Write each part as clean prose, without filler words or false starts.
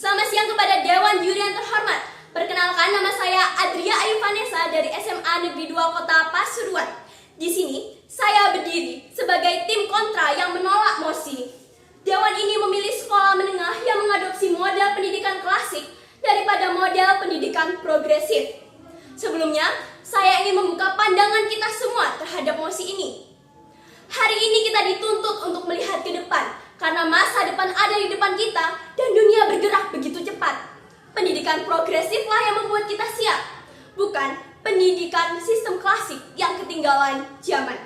Selamat siang kepada Dewan Juri yang terhormat. Perkenalkan, nama saya Adria Ayu Vanessa dari SMA Negeri 2 Kota Pasuruan. Di sini, saya berdiri sebagai tim kontra yang menolak MOSI. Dewan ini memilih sekolah menengah yang mengadopsi model pendidikan klasik daripada model pendidikan progresif. Sebelumnya, saya ingin membuka pandangan kita semua terhadap MOSI ini. Hari ini kita dituntut untuk melihat ke depan, karena masa depan ada di depan kita dan dunia bergerak begitu cepat. Pendidikan progresiflah yang membuat kita siap, bukan pendidikan sistem klasik yang ketinggalan zaman.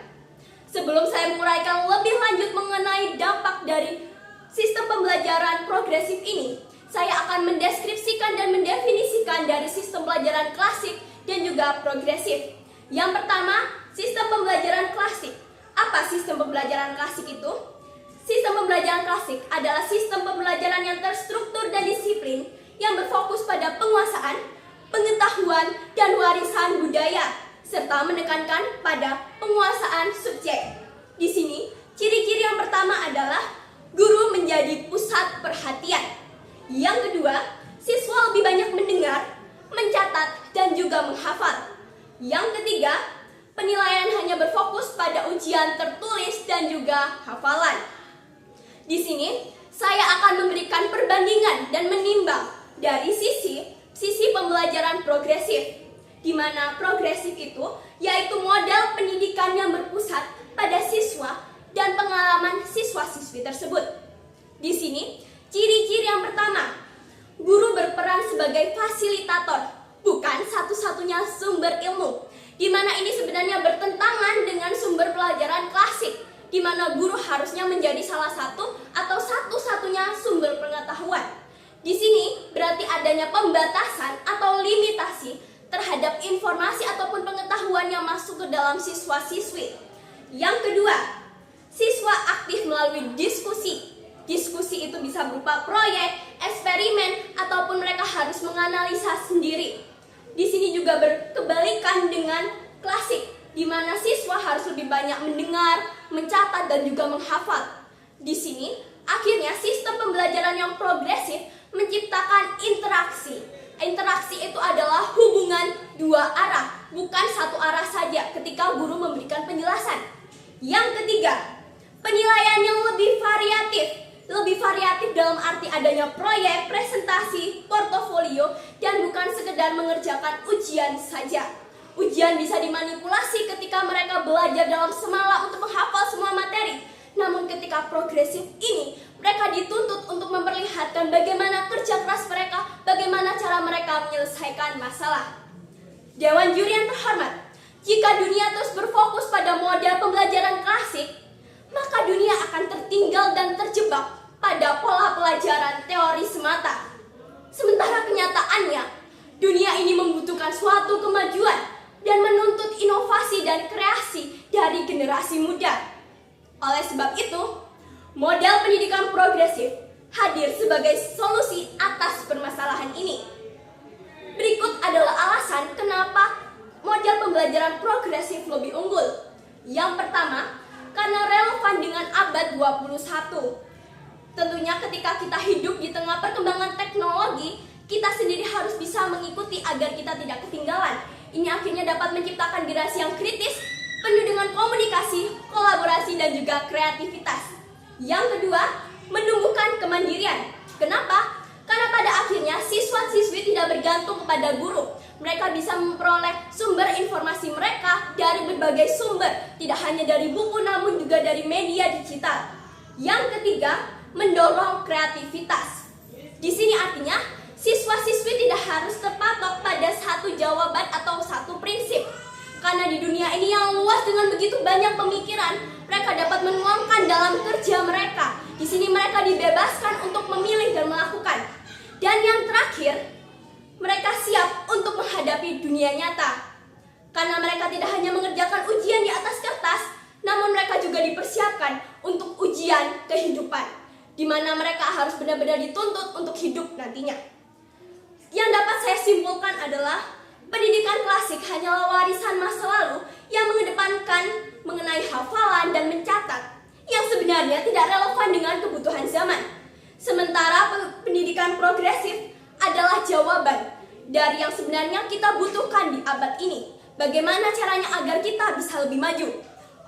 Sebelum saya menguraikan lebih lanjut mengenai dampak dari sistem pembelajaran progresif ini, saya akan mendeskripsikan dan mendefinisikan dari sistem pelajaran klasik dan juga progresif. Yang pertama, sistem pembelajaran klasik. Apa sistem pembelajaran klasik itu? Sistem pembelajaran klasik adalah sistem pembelajaran yang terstruktur dan disiplin yang berfokus pada penguasaan, pengetahuan, dan warisan budaya, serta menekankan pada penguasaan subjek. Di sini, ciri-ciri yang pertama adalah guru menjadi pusat perhatian. Yang kedua, siswa lebih banyak mendengar, mencatat, dan juga menghafal. Yang ketiga, penilaian hanya berfokus pada ujian tertulis dan juga hafalan. Di sini, saya akan memberikan perbandingan dan menimbang dari sisi pembelajaran progresif, di mana progresif itu yaitu model pendidikan yang berpusat pada siswa dan pengalaman siswa-siswi tersebut. Di sini, ciri-ciri yang pertama, guru berperan sebagai fasilitator, bukan satu-satunya sumber ilmu, di mana ini sebenarnya bertentangan dengan sumber pelajaran klasik, di mana guru harusnya menjadi salah satu atau satu-satunya sumber pengetahuan. Di sini berarti adanya pembatasan atau limitasi terhadap informasi ataupun pengetahuan yang masuk ke dalam siswa-siswi. Yang kedua, siswa aktif melalui diskusi. Diskusi itu bisa berupa proyek, eksperimen, ataupun mereka harus menganalisa sendiri. Di sini juga berkebalikan dengan klasik, di mana siswa harus lebih banyak mendengar, mencatat, dan juga menghafal. Di sini, akhirnya sistem pembelajaran yang progresif menciptakan interaksi. Interaksi itu adalah hubungan dua arah, bukan satu arah saja ketika guru memberikan penjelasan. Yang ketiga, penilaian yang lebih variatif. Lebih variatif dalam arti adanya proyek, presentasi, portofolio, dan bukan sekedar mengerjakan ujian saja. Ujian bisa dimanipulasi ketika mereka belajar dalam semalam untuk menghafal semua materi. Namun ketika progresif ini, mereka dituntut untuk memperlihatkan bagaimana kerja keras mereka, bagaimana cara mereka menyelesaikan masalah. Dewan Juri yang terhormat, jika dunia terus berfokus pada model pembelajaran klasik, maka dunia akan tertinggal dan terjebak pada pola pelajaran teori semata. Sementara kenyataannya, dunia ini membutuhkan suatu kemajuan dan menuntut inovasi dan kreasi dari generasi muda. Oleh sebab itu, model pendidikan progresif hadir sebagai solusi atas permasalahan ini. Berikut adalah alasan kenapa model pembelajaran progresif lebih unggul. Yang pertama, karena relevan dengan abad 21. Tentunya ketika kita hidup di tengah perkembangan teknologi, kita sendiri harus bisa mengikuti agar kita tidak ketinggalan. Ini akhirnya dapat menciptakan generasi yang kritis, penuh dengan komunikasi, kolaborasi, dan juga kreativitas. Yang kedua, menumbuhkan kemandirian. Kenapa? Karena pada akhirnya siswa-siswi tidak bergantung kepada guru. Mereka bisa memperoleh sumber informasi mereka dari berbagai sumber, tidak hanya dari buku namun juga dari media digital. Yang ketiga, mendorong kreativitas. Di sini artinya siswa-siswi tidak harus terpatok pada satu jawaban atau satu prinsip. Karena di dunia ini yang luas dengan begitu banyak pemikiran, mereka dapat menuangkan dalam kerja mereka. Di sini mereka dibebaskan untuk memilih dan melakukan. Dan yang terakhir, mereka siap untuk menghadapi dunia nyata. Karena mereka tidak hanya mengerjakan ujian di atas kertas, namun mereka juga dipersiapkan untuk ujian kehidupan, di mana mereka harus benar-benar dituntut untuk hidup nantinya. Yang dapat saya simpulkan adalah pendidikan klasik hanyalah warisan masa lalu yang mengedepankan mengenai hafalan dan mencatat, yang sebenarnya tidak relevan dengan kebutuhan zaman. Sementara pendidikan progresif adalah jawaban dari yang sebenarnya kita butuhkan di abad ini. Bagaimana caranya agar kita bisa lebih maju?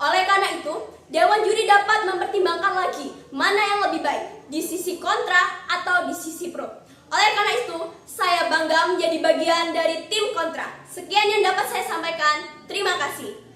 Oleh karena itu, Dewan Juri dapat mempertimbangkan lagi mana yang lebih baik, di sisi kontra atau di sisi pro. Oleh karena itu, saya bangga menjadi bagian dari tim kontra. Sekian yang dapat saya sampaikan. Terima kasih.